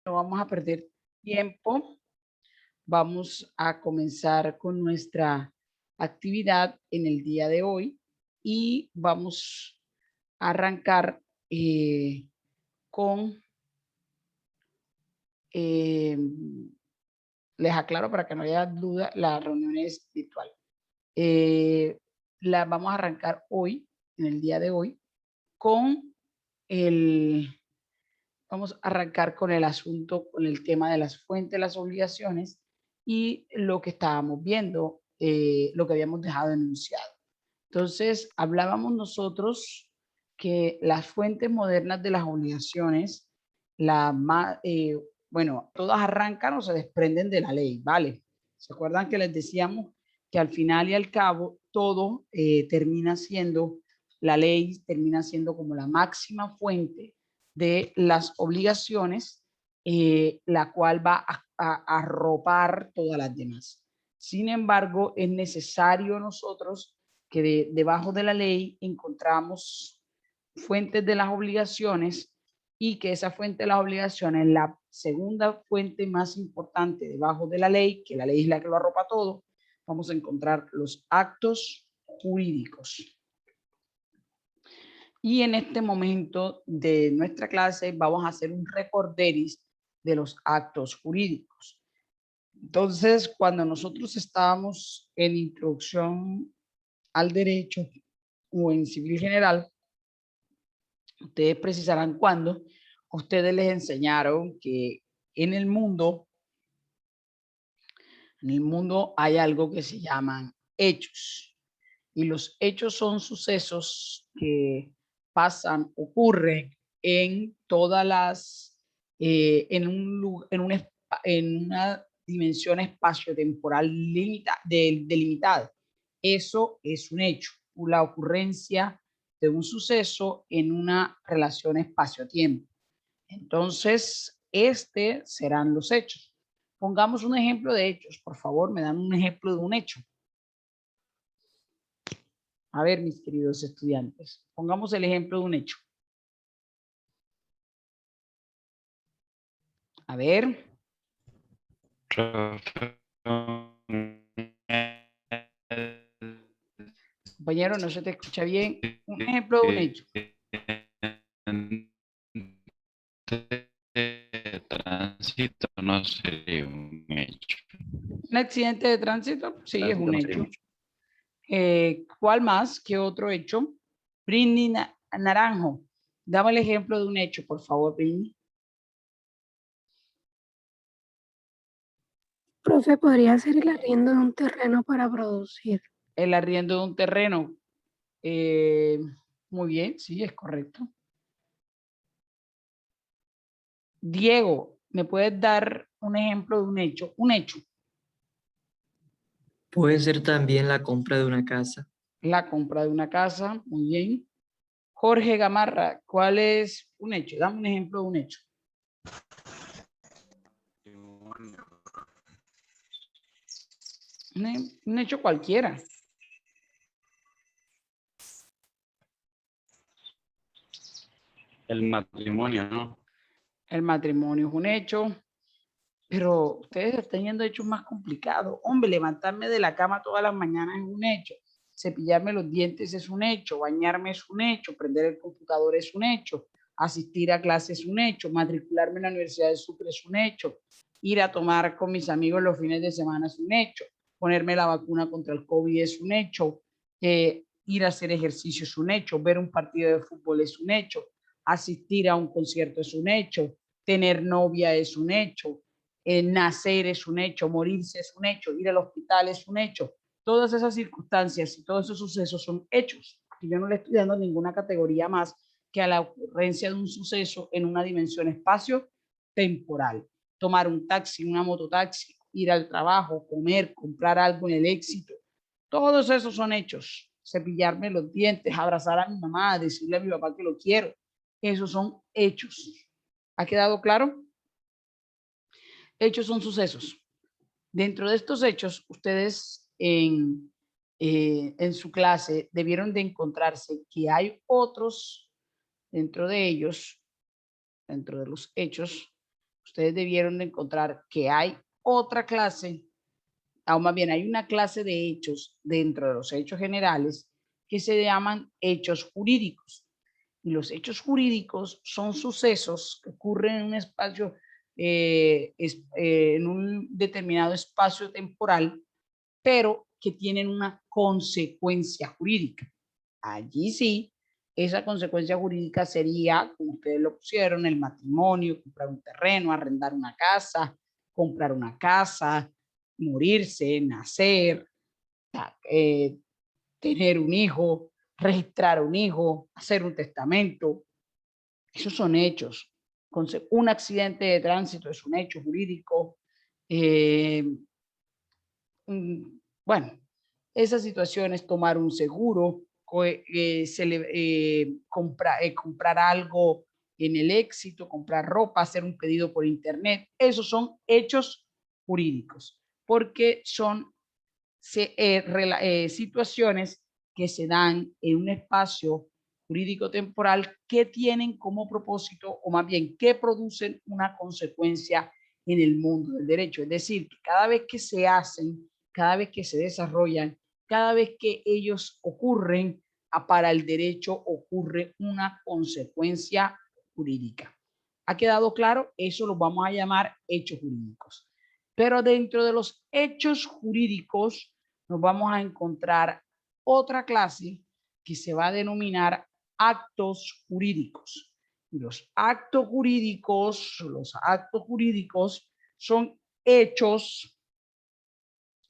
No vamos a perder tiempo. Vamos a comenzar con nuestra actividad en el día de hoy y vamos a arrancar con, eh, les aclaro para que no haya duda, la reunión es virtual. La vamos a arrancar hoy, en el día de hoy, con vamos a arrancar con el asunto, con el tema de las fuentes, las obligaciones y lo que estábamos viendo, lo que habíamos dejado enunciado. Entonces, hablábamos nosotros que las fuentes modernas de las obligaciones, bueno, todas arrancan o se desprenden de la ley, ¿vale? ¿Se acuerdan que les decíamos que al final y al cabo todo termina siendo, la ley termina siendo como la máxima fuente de las obligaciones, la cual va a arropar todas las demás. Sin embargo, es necesario nosotros que debajo de la ley encontramos fuentes de las obligaciones y que esa fuente de las obligaciones, la segunda fuente más importante debajo de la ley, que la ley es la que lo arropa todo, vamos a encontrar los actos jurídicos. Y en este momento de nuestra clase vamos a hacer un recorderis de los actos jurídicos. Entonces, cuando nosotros estábamos en introducción al derecho o en civil general, ustedes precisarán cuando ustedes les enseñaron que en el mundo hay algo que se llaman hechos. Y los hechos son sucesos que pasan, ocurren en todas las, en una dimensión espaciotemporal delimitada. Eso es un hecho, la ocurrencia de un suceso en una relación espacio-tiempo. Entonces, serán los hechos. Pongamos un ejemplo de hechos, por favor, me dan un ejemplo de un hecho. A ver, mis queridos estudiantes, pongamos el ejemplo de un hecho. A ver. Compañero, no se te escucha bien. Un ejemplo de un hecho. Tránsito no sería un hecho. Un accidente de tránsito, sí, es un hecho. ¿Cuál más? ¿Qué otro hecho? Britney Naranjo, dame el ejemplo de un hecho, por favor, Britney. Profe, podría ser el arriendo de un terreno para producir. El arriendo de un terreno. Muy bien, sí, es correcto. Diego, ¿me puedes dar un ejemplo de un hecho? Un hecho. Puede ser también la compra de una casa. La compra de una casa, muy bien. Jorge Gamarra, ¿cuál es un hecho? Dame un ejemplo de un hecho. Un hecho cualquiera. El matrimonio, ¿no? El matrimonio es un hecho, pero ustedes están yendo hechos más complicados. Hombre, levantarme de la cama todas las mañanas es un hecho. Cepillarme los dientes es un hecho. Bañarme es un hecho. Prender el computador es un hecho. Asistir a clases es un hecho. Matricularme en la Universidad de Sucre es un hecho. Ir a tomar con mis amigos los fines de semana es un hecho. Ponerme la vacuna contra el COVID es un hecho. Ir a hacer ejercicio es un hecho. Ver un partido de fútbol es un hecho. Asistir a un concierto es un hecho. Tener novia es un hecho. Nacer es un hecho. Morirse es un hecho. Ir al hospital es un hecho. Todas esas circunstancias y todos esos sucesos son hechos. Y yo no le estoy dando ninguna categoría más que a la ocurrencia de un suceso en una dimensión espacio-temporal. Tomar un taxi, una mototaxi, ir al trabajo, comer, comprar algo en el éxito. Todos esos son hechos. Cepillarme los dientes, abrazar a mi mamá, decirle a mi papá que lo quiero. Esos son hechos. ¿Ha quedado claro? Hechos son sucesos. Dentro de estos hechos, ustedes en su clase debieron de encontrarse que hay otros dentro de ellos, dentro de los hechos, ustedes debieron de encontrar que hay otra clase, o más bien hay una clase de hechos dentro de los hechos generales que se llaman hechos jurídicos. Y los hechos jurídicos son sucesos que ocurren en un espacio, en un determinado espacio temporal, pero que tienen una consecuencia jurídica. Allí sí, esa consecuencia jurídica sería, como ustedes lo pusieron, el matrimonio, comprar un terreno, arrendar una casa, comprar una casa, morirse, nacer, tener un hijo, registrar un hijo, hacer un testamento. Esos son hechos. Un accidente de tránsito es un hecho jurídico. Bueno, esas situaciones, tomar un seguro, comprar algo en el Éxito, comprar ropa, hacer un pedido por internet, esos son hechos jurídicos, porque son situaciones que se dan en un espacio jurídico temporal que tienen como propósito, o más bien que producen una consecuencia en el mundo del derecho. Es decir, que cada vez que se hacen, cada vez que se desarrollan, cada vez que ellos ocurren, para el derecho ocurre una consecuencia jurídica. ¿Ha quedado claro? Eso lo vamos a llamar hechos jurídicos. Pero dentro de los hechos jurídicos nos vamos a encontrar otra clase que se va a denominar actos jurídicos. Y los actos jurídicos son hechos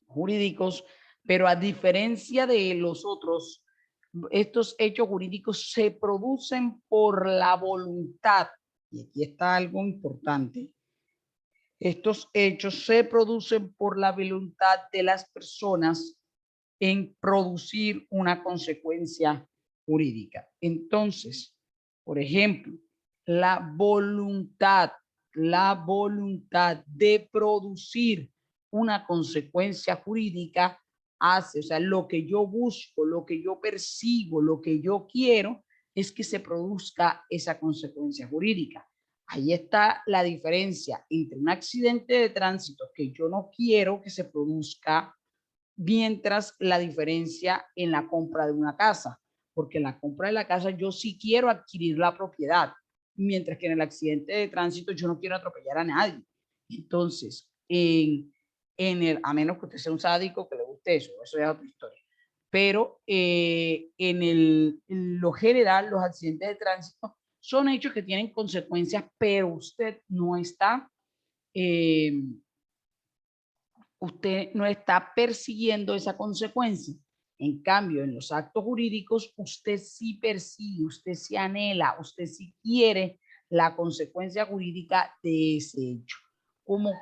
jurídicos, pero a diferencia de los otros, estos hechos jurídicos se producen por la voluntad. Y aquí está algo importante. Estos hechos se producen por la voluntad de las personas en producir una consecuencia jurídica. Entonces, por ejemplo, la voluntad de producir una consecuencia jurídica hace, o sea, lo que yo busco, lo que yo persigo, lo que yo quiero es que se produzca esa consecuencia jurídica. Ahí está la diferencia entre un accidente de tránsito que yo no quiero que se produzca, mientras la diferencia en la compra de una casa, porque en la compra de la casa yo sí quiero adquirir la propiedad, mientras que en el accidente de tránsito yo no quiero atropellar a nadie. Entonces, a menos que usted sea un sádico que le guste eso es otra historia. Pero en lo general, los accidentes de tránsito son hechos que tienen consecuencias, pero usted no está persiguiendo esa consecuencia. En cambio, en los actos jurídicos, usted sí persigue, usted sí anhela, usted sí quiere la consecuencia jurídica de ese hecho.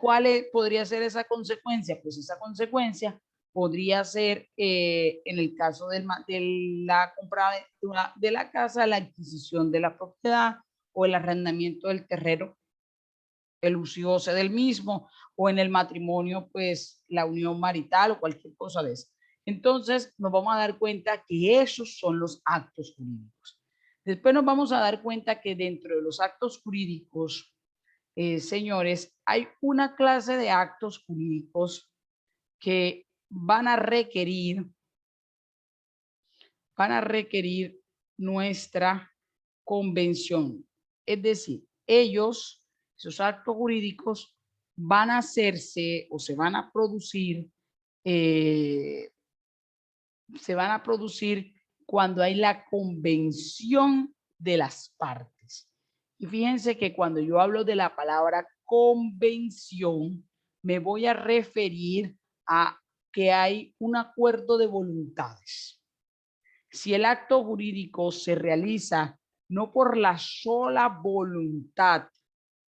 ¿Cuál podría ser esa consecuencia? Pues esa consecuencia podría ser, en el caso de la compra de la casa, la adquisición de la propiedad o el arrendamiento del terreno, el uso y goce del mismo, o en el matrimonio, pues la unión marital o cualquier cosa de eso. Entonces nos vamos a dar cuenta que esos son los actos jurídicos. Después nos vamos a dar cuenta que dentro de los actos jurídicos, señores, hay una clase de actos jurídicos que van a requerir nuestra convención. Es decir, esos actos jurídicos van a hacerse o se van a producir cuando hay la convención de las partes. Y fíjense que cuando yo hablo de la palabra convención, me voy a referir a que hay un acuerdo de voluntades. Si el acto jurídico se realiza no por la sola voluntad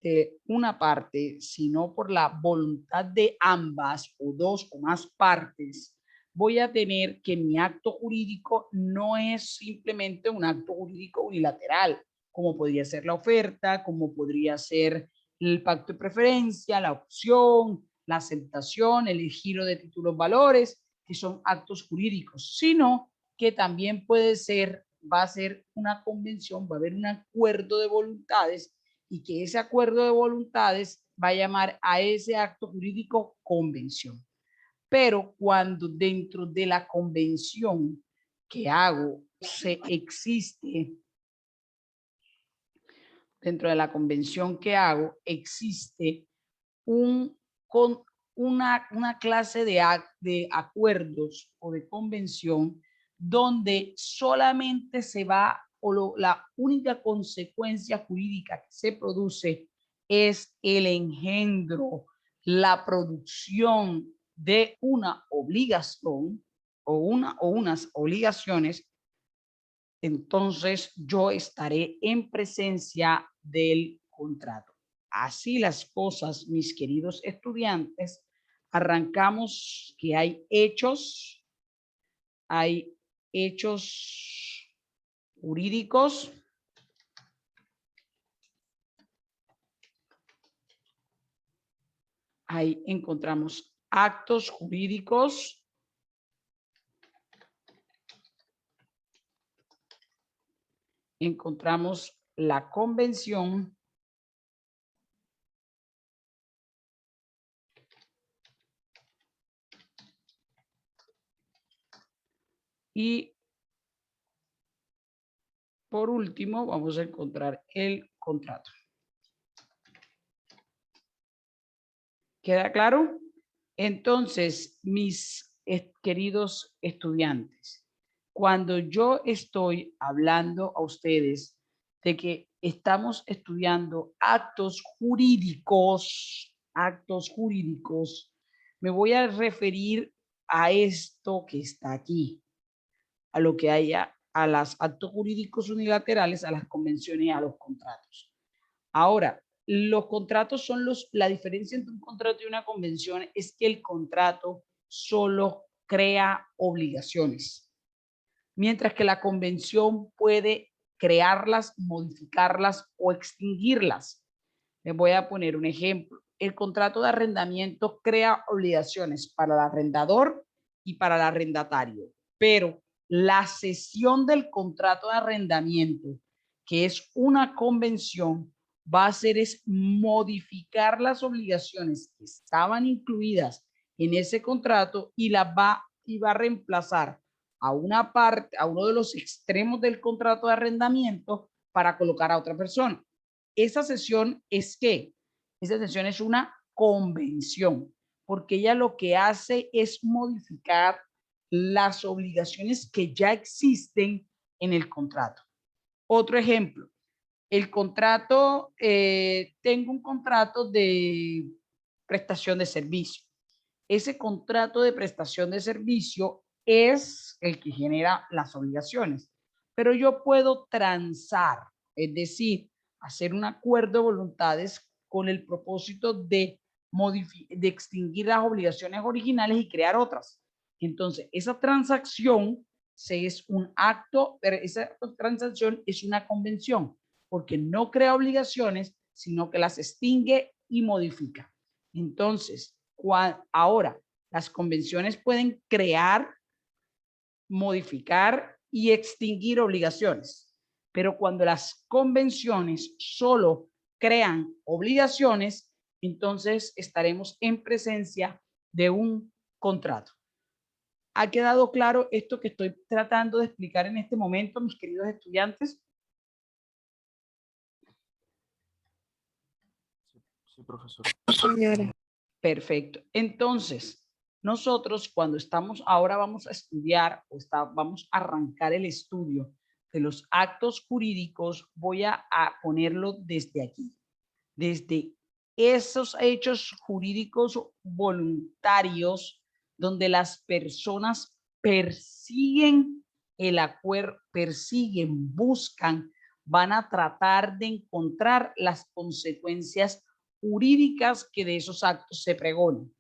de una parte, sino por la voluntad de ambas o dos o más partes, voy a tener que mi acto jurídico no es simplemente un acto jurídico unilateral, como podría ser la oferta, como podría ser el pacto de preferencia, la opción, la aceptación, el giro de títulos valores, que son actos jurídicos, sino que también va a ser una convención, va a haber un acuerdo de voluntades y que ese acuerdo de voluntades va a llamar a ese acto jurídico convención. Pero cuando dentro de la convención que hago dentro de la convención que hago existe una clase de acuerdos o de convención donde solamente se va o la única consecuencia jurídica que se produce es el engendro, la producción de una obligación o unas obligaciones, entonces yo estaré en presencia del contrato. Así las cosas, mis queridos estudiantes, arrancamos que hay hechos jurídicos, ahí encontramos actos jurídicos, encontramos la convención y por último vamos a encontrar el contrato. ¿Queda claro? Entonces, mis queridos estudiantes, cuando yo estoy hablando a ustedes de que estamos estudiando actos jurídicos, me voy a referir a esto que está aquí, a lo que haya, a los actos jurídicos unilaterales, a las convenciones y a los contratos. Ahora, los contratos son la diferencia entre un contrato y una convención es que el contrato solo crea obligaciones, mientras que la convención puede crearlas, modificarlas o extinguirlas. Les voy a poner un ejemplo. El contrato de arrendamiento crea obligaciones para el arrendador y para el arrendatario, pero la cesión del contrato de arrendamiento, que es una convención, va a hacer es modificar las obligaciones que estaban incluidas en ese contrato y va a reemplazar a una parte, a uno de los extremos del contrato de arrendamiento para colocar a otra persona. Esa sesión es ¿qué? Esa sesión es una convención, porque ella lo que hace es modificar las obligaciones que ya existen en el contrato. Otro ejemplo, el contrato, tengo un contrato de prestación de servicio. Ese contrato de prestación de servicio es el que genera las obligaciones, pero yo puedo transar, es decir, hacer un acuerdo de voluntades con el propósito de extinguir las obligaciones originales y crear otras. Entonces, esa transacción es un acto, pero esa transacción es una convención, porque no crea obligaciones, sino que las extingue y modifica. Entonces, ahora, las convenciones pueden crear, modificar y extinguir obligaciones, pero cuando las convenciones solo crean obligaciones, entonces estaremos en presencia de un contrato. ¿Ha quedado claro esto que estoy tratando de explicar en este momento, mis queridos estudiantes? Sí, profesor. Señora. Perfecto. Entonces, nosotros cuando estamos, ahora vamos a estudiar, vamos a arrancar el estudio de los actos jurídicos, voy a ponerlo desde aquí, desde esos hechos jurídicos voluntarios donde las personas persiguen el acuerdo, buscan, van a tratar de encontrar las consecuencias jurídicas que de esos actos se pregonan.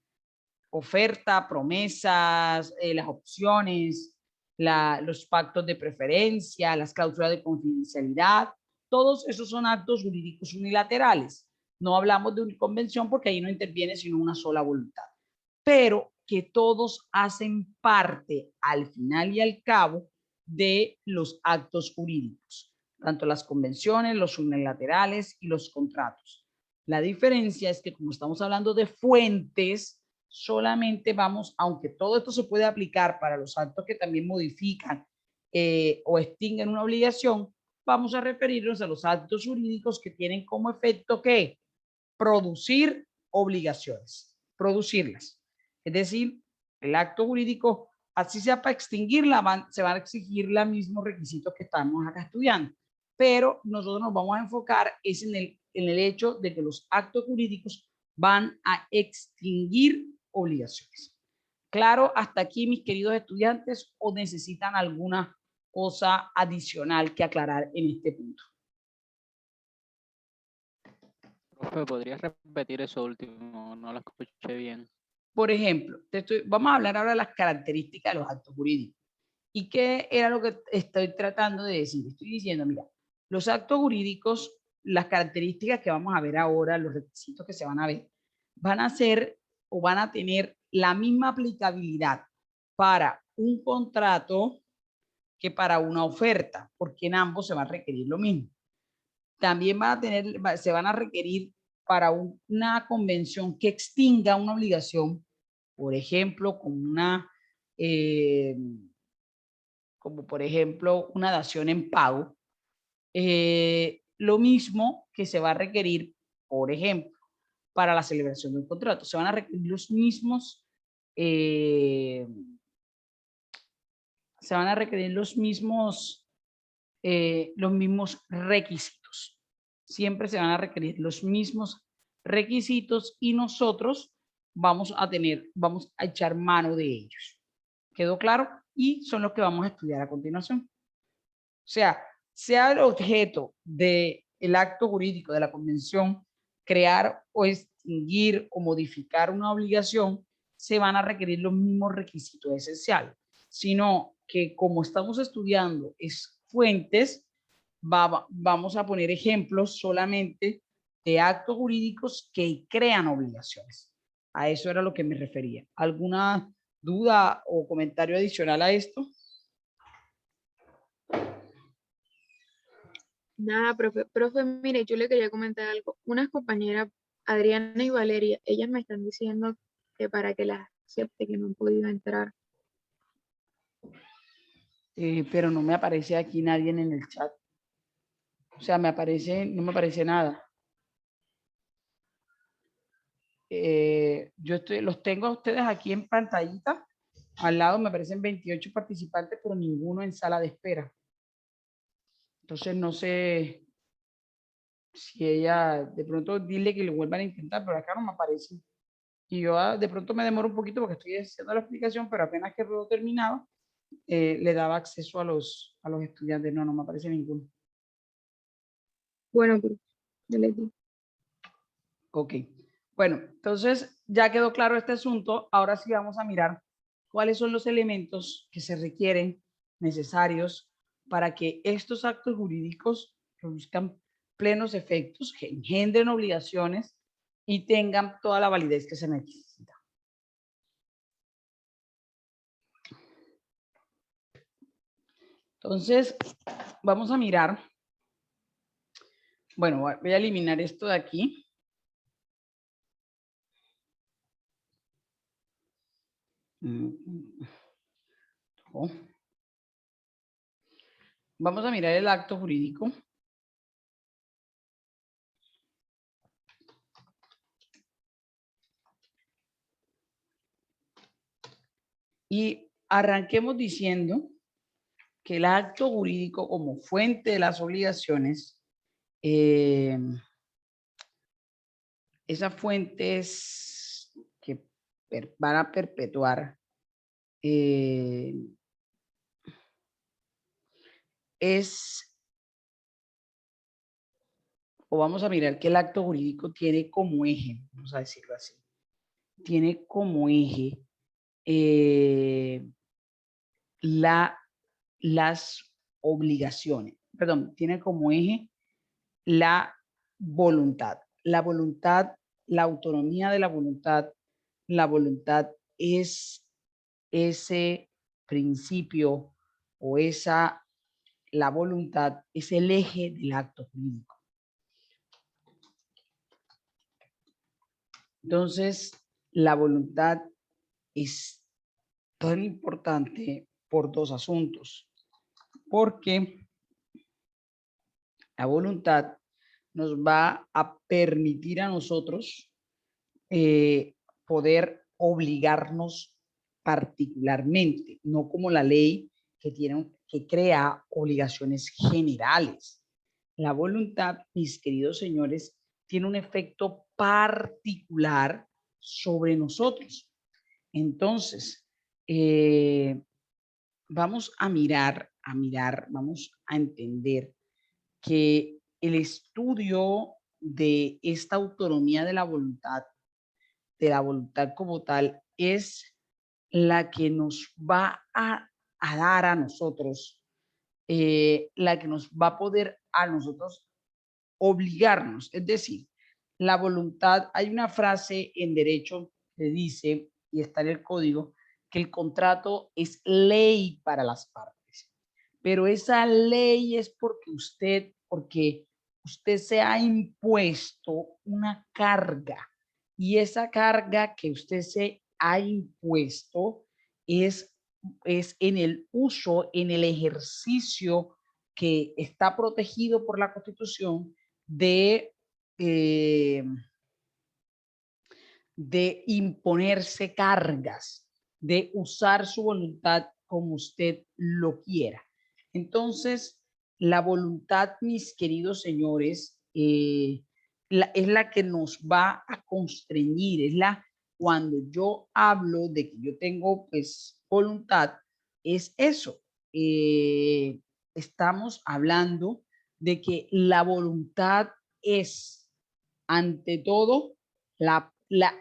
Oferta, promesas, las opciones, los pactos de preferencia, las cláusulas de confidencialidad, todos esos son actos jurídicos unilaterales. No hablamos de una convención porque ahí no interviene sino una sola voluntad, pero que todos hacen parte al final y al cabo de los actos jurídicos. tanto las convenciones, los unilaterales y los contratos. La diferencia es que como estamos hablando de fuentes, solamente vamos, aunque todo esto se puede aplicar para los actos que también modifican o extinguen una obligación, vamos a referirnos a los actos jurídicos que tienen como efecto que producir obligaciones, producirlas. Es decir, el acto jurídico, así sea para extinguirla, se van a exigir los mismos requisitos que estamos acá estudiando. Pero nosotros nos vamos a enfocar es en el hecho de que los actos jurídicos van a extinguir obligaciones. Claro, hasta aquí, mis queridos estudiantes, o necesitan alguna cosa adicional que aclarar en este punto. Profe, ¿podrías repetir eso último? No lo escuché bien. Por ejemplo, vamos a hablar ahora de las características de los actos jurídicos. ¿Y qué era lo que estoy tratando de decir? Estoy diciendo, mira, los actos jurídicos, las características que vamos a ver ahora, los requisitos que se van a ver, van a ser o van a tener la misma aplicabilidad para un contrato que para una oferta, porque en ambos se va a requerir lo mismo. También se van a requerir para una convención que extinga una obligación, por ejemplo, como por ejemplo una dación en pago, lo mismo que se va a requerir, por ejemplo, para la celebración de un contrato. Se van a requerir los mismos requisitos. Siempre se van a requerir los mismos requisitos y nosotros vamos a echar mano de ellos. ¿Quedó claro? Y son los que vamos a estudiar a continuación. O sea el objeto del acto jurídico de la convención crear o extinguir o modificar una obligación, se van a requerir los mismos requisitos esenciales, sino que como estamos estudiando fuentes, vamos a poner ejemplos solamente de actos jurídicos que crean obligaciones. A eso era lo que me refería. ¿Alguna duda o comentario adicional a esto? Nada, profe, mire, yo le quería comentar algo. Unas compañeras, Adriana y Valeria, ellas me están diciendo que para que las acepte, que no han podido entrar. Pero no me aparece aquí nadie en el chat. O sea, no me aparece nada. Los tengo a ustedes aquí en pantallita. Al lado me aparecen 28 participantes, pero ninguno en sala de espera. Entonces no sé si ella, de pronto dile que le vuelvan a intentar, pero acá no me aparece. Y yo de pronto me demoro un poquito porque estoy haciendo la explicación, pero apenas que lo terminaba, le daba acceso a los estudiantes. No me aparece ninguno. Bueno, profe, yo les digo. Ok. Bueno, entonces ya quedó claro este asunto. Ahora sí vamos a mirar cuáles son los elementos que se requieren, necesarios, para que estos actos jurídicos produzcan plenos efectos, que engendren obligaciones y tengan toda la validez que se necesita. Entonces, vamos a mirar. Bueno, voy a eliminar esto de aquí. Vamos a mirar el acto jurídico. Y arranquemos diciendo que el acto jurídico como fuente de las obligaciones, esas fuentes que van a perpetuar vamos a mirar que el acto jurídico tiene como eje, vamos a decirlo así, tiene como eje las obligaciones, perdón, tiene como eje la voluntad, la autonomía de la voluntad es ese principio o esa la voluntad es el eje del acto jurídico. Entonces, la voluntad es tan importante por dos asuntos, porque la voluntad nos va a permitir a nosotros poder obligarnos particularmente, no como la ley que crea obligaciones generales. La voluntad, mis queridos señores, tiene un efecto particular sobre nosotros. Entonces, vamos a mirar, vamos a entender que el estudio de esta autonomía de la voluntad como tal, es la que nos va a dar a nosotros, la que nos va a poder a nosotros obligarnos. Es decir, la voluntad, hay una frase en derecho que dice, y está en el código, que el contrato es ley para las partes. Pero esa ley es porque usted se ha impuesto una carga, y esa carga que usted se ha impuesto es en el uso, en el ejercicio que está protegido por la Constitución de imponerse cargas, de usar su voluntad como usted lo quiera. Entonces, la voluntad, mis queridos señores, es la que nos va a constreñir, cuando yo hablo de que yo tengo pues voluntad, es eso. Estamos hablando de que la voluntad es, ante todo, la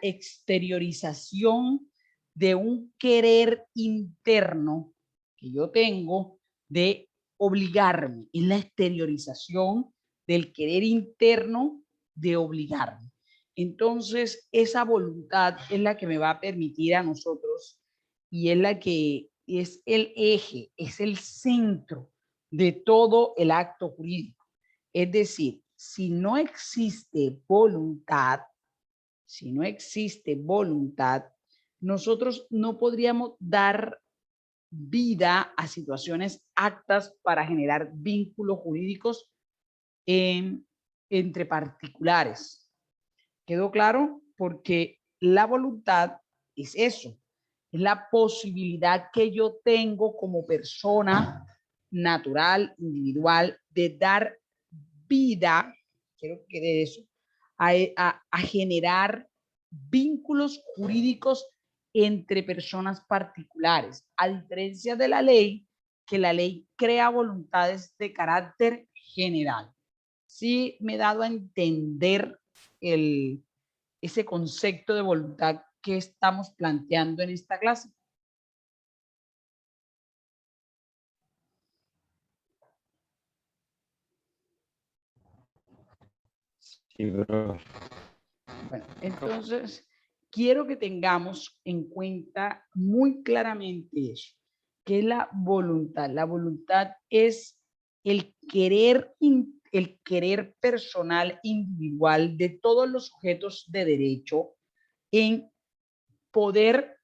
exteriorización de un querer interno que yo tengo de obligarme. Es la exteriorización del querer interno de obligarme. Entonces, esa voluntad es la que me va a permitir a nosotros, y es la que es el eje, es el centro de todo el acto jurídico. Es decir, si no existe voluntad, nosotros no podríamos dar vida a situaciones aptas para generar vínculos jurídicos entre particulares. ¿Quedó claro? Porque la voluntad es eso, es la posibilidad que yo tengo como persona natural, individual, de dar vida, quiero que quede eso, a generar vínculos jurídicos entre personas particulares, a diferencia de la ley, que la ley crea voluntades de carácter general. Sí me he dado a entender ese concepto de voluntad que estamos planteando en esta clase. Sí, bro. Bueno, entonces quiero que tengamos en cuenta muy claramente eso, que es la voluntad. La voluntad es el querer personal individual de todos los sujetos de derecho en poder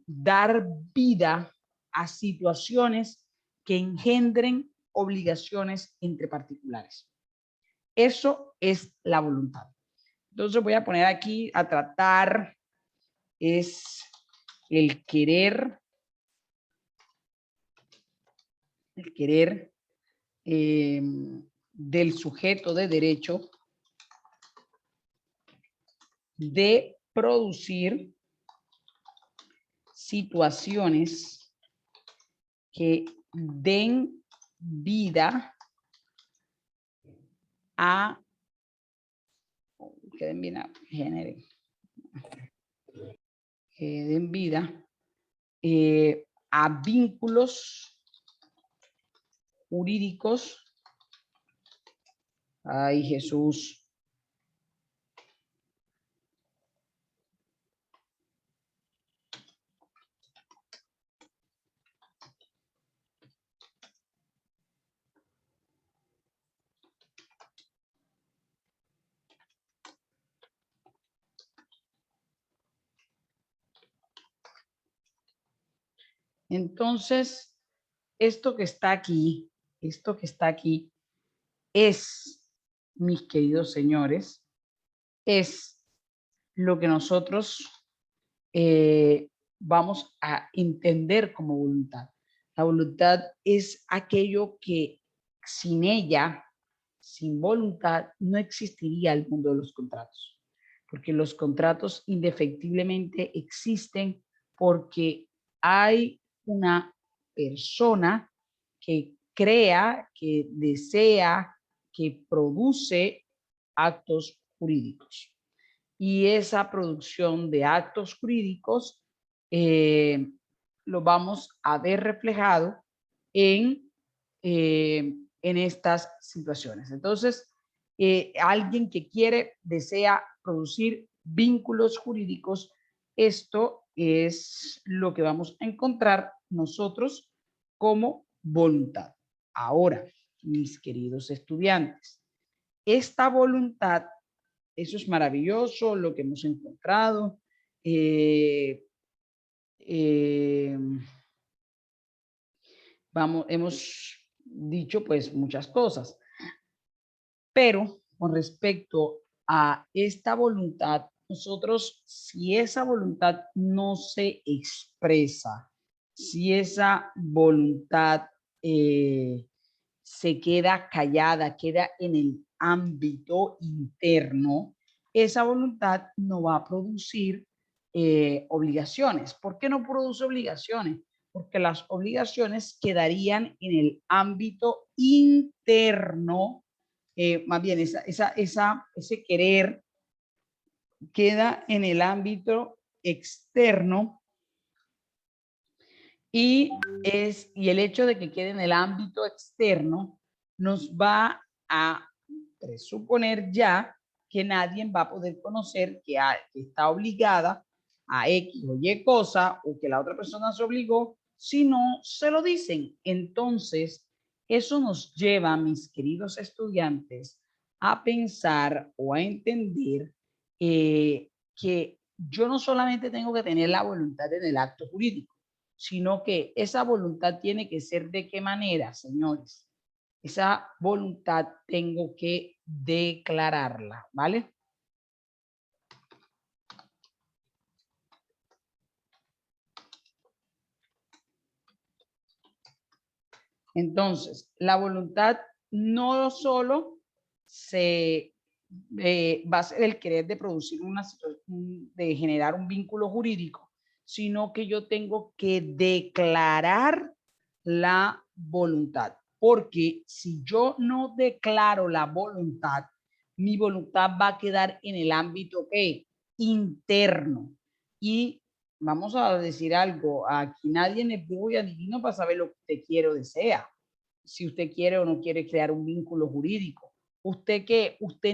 dar vida a situaciones que engendren obligaciones entre particulares. Eso es la voluntad. Entonces voy a poner aquí a tratar, es el querer del sujeto de derecho de producir situaciones que den vida a den vida a vínculos jurídicos. Ay, Jesús. Entonces, esto que está aquí es, mis queridos señores, es lo que nosotros vamos a entender como voluntad. La voluntad es aquello que sin ella, sin voluntad, no existiría el mundo de los contratos. Porque los contratos indefectiblemente existen porque hay una persona que crea, que desea, que produce actos jurídicos. Y esa producción de actos jurídicos lo vamos a ver reflejado en estas situaciones. Entonces, alguien que desea producir vínculos jurídicos, esto es lo que vamos a encontrar nosotros como voluntad. Ahora, mis queridos estudiantes, esta voluntad, eso es maravilloso lo que hemos encontrado. Hemos dicho pues muchas cosas, pero con respecto a esta voluntad, nosotros, si esa voluntad no se expresa, si esa voluntad se queda callada, queda en el ámbito interno, esa voluntad no va a producir obligaciones. ¿Por qué no produce obligaciones? Porque las obligaciones quedarían en el ámbito interno, más bien ese querer queda en el ámbito externo y el hecho de que quede en el ámbito externo nos va a presuponer ya que nadie va a poder conocer que está obligada a X o Y cosa o que la otra persona se obligó si no se lo dicen. Entonces, eso nos lleva, mis queridos estudiantes, a pensar o a entender que yo no solamente tengo que tener la voluntad en el acto jurídico, sino que esa voluntad tiene que ser de qué manera, señores. Esa voluntad tengo que declararla, ¿vale? Entonces, la voluntad no solo va a ser el querer de producir una situación, de generar un vínculo jurídico, sino que yo tengo que declarar la voluntad. Porque si yo no declaro la voluntad, mi voluntad va a quedar en el ámbito interno. Y vamos a decir algo, aquí nadie es brujo y adivino para saber lo que usted quiere o desea. Si usted quiere o no quiere crear un vínculo jurídico. Usted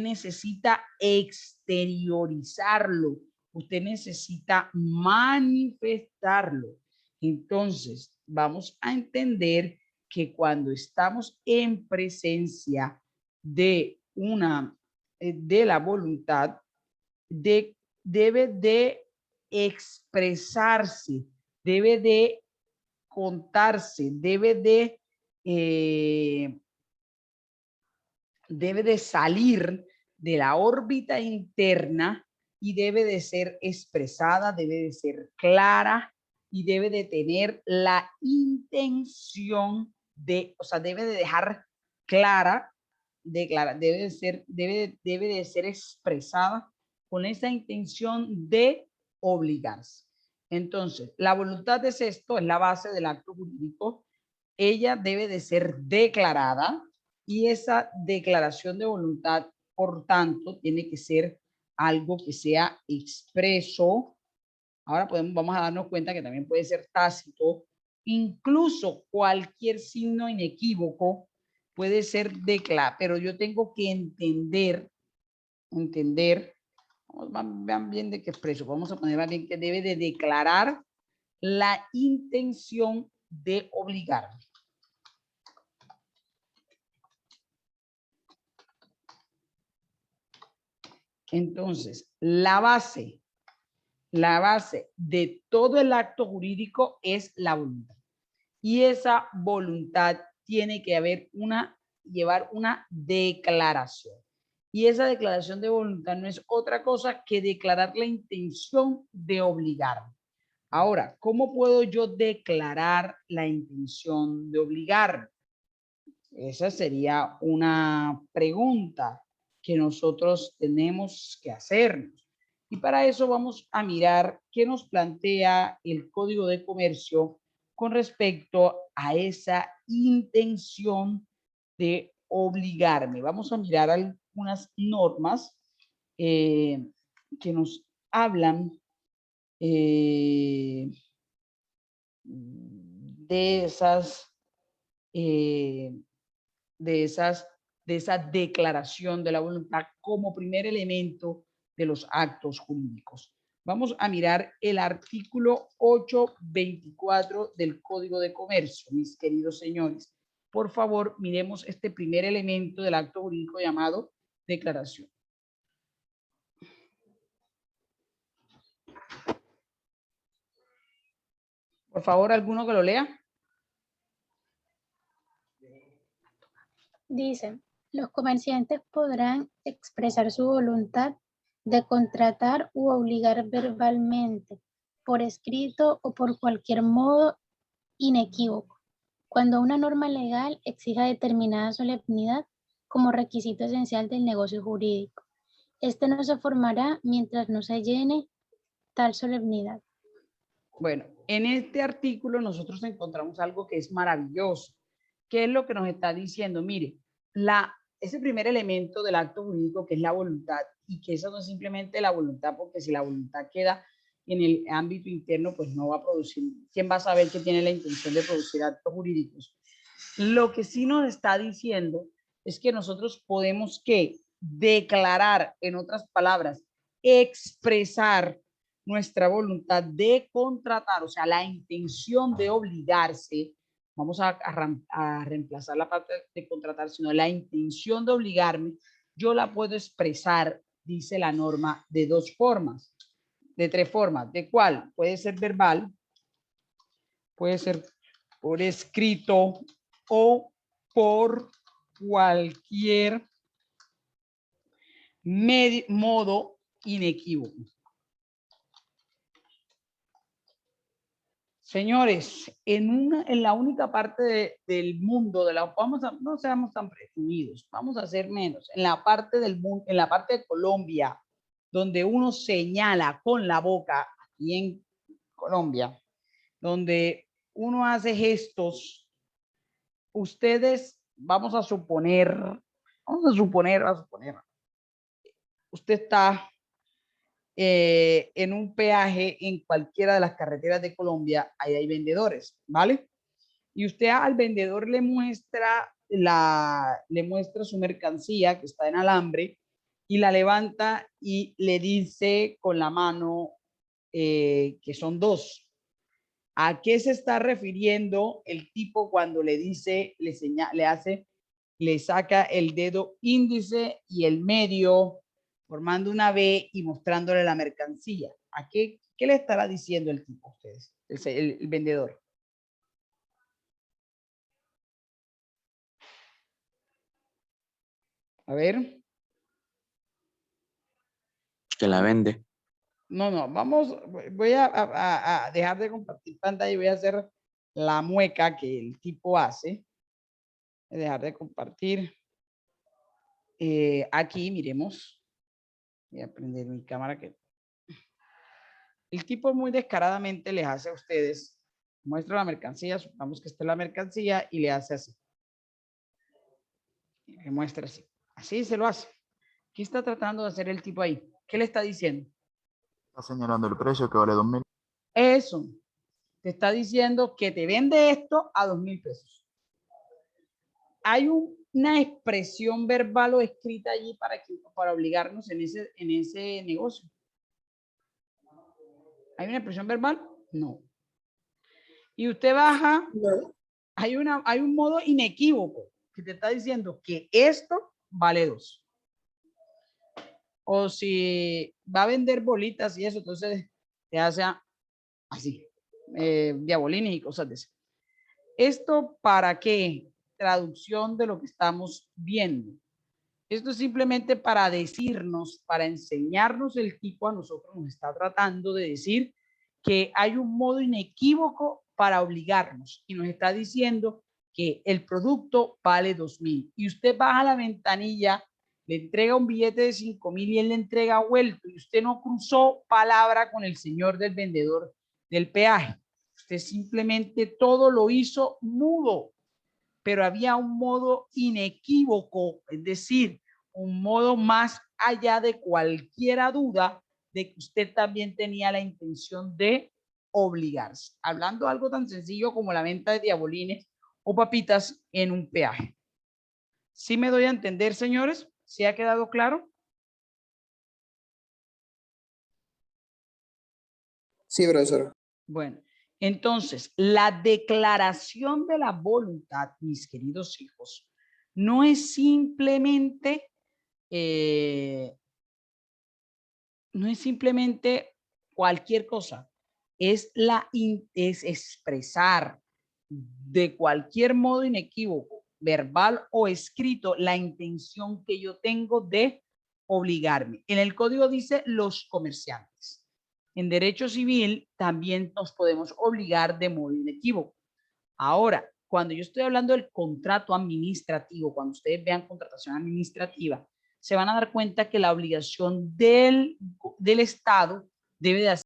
necesita exteriorizarlo, usted necesita manifestarlo. Entonces, vamos a entender que cuando estamos en presencia de la voluntad, debe de expresarse, debe de contarse, debe de salir de la órbita interna y debe de ser expresada, debe de ser clara y debe de tener la intención o sea, debe de dejar clara, debe de ser expresada con esa intención de obligarse. Entonces, la voluntad es esto, es la base del acto jurídico. Ella debe de ser declarada y esa declaración de voluntad, por tanto, tiene que ser algo que sea expreso. Ahora vamos a darnos cuenta que también puede ser tácito. Incluso cualquier signo inequívoco puede ser declarado, pero yo tengo que entender, vean bien de qué expreso, vamos a poner más bien que debe de declarar la intención de obligarme. Entonces, la base de todo el acto jurídico es la voluntad. y esa voluntad tiene que llevar una declaración. Y esa declaración de voluntad no es otra cosa que declarar la intención de obligarme. Ahora, ¿cómo puedo yo declarar la intención de obligarme? Esa sería una pregunta que nosotros tenemos que hacernos. Y para eso vamos a mirar qué nos plantea el Código de Comercio con respecto a esa intención de obligarme. Vamos a mirar algunas normas que nos hablan de esa declaración de la voluntad como primer elemento de los actos jurídicos. Vamos a mirar el artículo 824 del Código de Comercio, mis queridos señores. Por favor, miremos este primer elemento del acto jurídico llamado declaración. Por favor, ¿alguno que lo lea? Dice, los comerciantes podrán expresar su voluntad de contratar u obligar verbalmente, por escrito o por cualquier modo inequívoco, cuando una norma legal exija determinada solemnidad como requisito esencial del negocio jurídico. Este no se formará mientras no se llene tal solemnidad. Bueno, en este artículo nosotros encontramos algo que es maravilloso. ¿Qué es lo que nos está diciendo? Mire, ese primer elemento del acto jurídico que es la voluntad, y que eso no es simplemente la voluntad, porque si la voluntad queda en el ámbito interno, pues no va a producir. ¿Quién va a saber que tiene la intención de producir actos jurídicos? Lo que sí nos está diciendo es que nosotros podemos declarar, en otras palabras, expresar nuestra voluntad de contratar, o sea, la intención de obligarse. Vamos a reemplazar la parte de contratar, sino la intención de obligarme, yo la puedo expresar, dice la norma, de dos formas, de tres formas. ¿De cuál? Puede ser verbal, puede ser por escrito o por cualquier modo inequívoco. Señores, en la única parte del mundo, no seamos tan presumidos, vamos a ser menos. En la parte del mundo, en la parte de Colombia, donde uno señala con la boca, aquí en Colombia, donde uno hace gestos, ustedes, vamos a suponer, usted está en un peaje en cualquiera de las carreteras de Colombia, ahí hay vendedores, ¿vale? Y usted al vendedor le muestra su mercancía que está en alambre y la levanta y le dice con la mano que son dos. ¿A qué se está refiriendo el tipo cuando le dice, le saca el dedo índice y el medio, formando una V y mostrándole la mercancía? ¿A qué le estará diciendo el tipo a ustedes, el vendedor? A ver. Que la vende. No, voy a dejar de compartir pantalla y voy a hacer la mueca que el tipo hace. Voy a dejar de compartir. Aquí, miremos. Voy a prender mi cámara que el tipo muy descaradamente les hace a ustedes, muestra la mercancía, supongamos que esta es la mercancía y le hace así. Le muestra así. Así se lo hace. ¿Qué está tratando de hacer el tipo ahí? ¿Qué le está diciendo? Está señalando el precio que vale 2.000. Eso. Te está diciendo que te vende esto a 2.000 pesos. Hay una expresión verbal o escrita allí para obligarnos en ese negocio. ¿Hay una expresión verbal? No. Y usted baja, no. Hay un modo inequívoco que te está diciendo que esto vale 2. O si va a vender bolitas y eso, entonces te hace así, diabolines y cosas de eso. ¿Esto para qué? Traducción de lo que estamos viendo. Esto es simplemente para decirnos, para enseñarnos el tipo a nosotros nos está tratando de decir que hay un modo inequívoco para obligarnos y nos está diciendo que el producto vale 2.000 y usted baja la ventanilla, le entrega un billete de 5.000 y él le entrega vuelto y usted no cruzó palabra con el señor del vendedor del peaje. Usted simplemente todo lo hizo mudo, pero había un modo inequívoco, es decir, un modo más allá de cualquier duda de que usted también tenía la intención de obligarse. Hablando de algo tan sencillo como la venta de diabolines o papitas en un peaje. ¿Sí me doy a entender, señores? ¿Sí ha quedado claro? Sí, profesor. Bueno, entonces, la declaración de la voluntad, mis queridos hijos, no es simplemente cualquier cosa, es expresar de cualquier modo inequívoco, verbal o escrito, la intención que yo tengo de obligarme. En el código dice los comerciantes. En derecho civil también nos podemos obligar de modo inequívoco. Ahora, cuando yo estoy hablando del contrato administrativo, cuando ustedes vean contratación administrativa, se van a dar cuenta que la obligación del Estado debe de hacer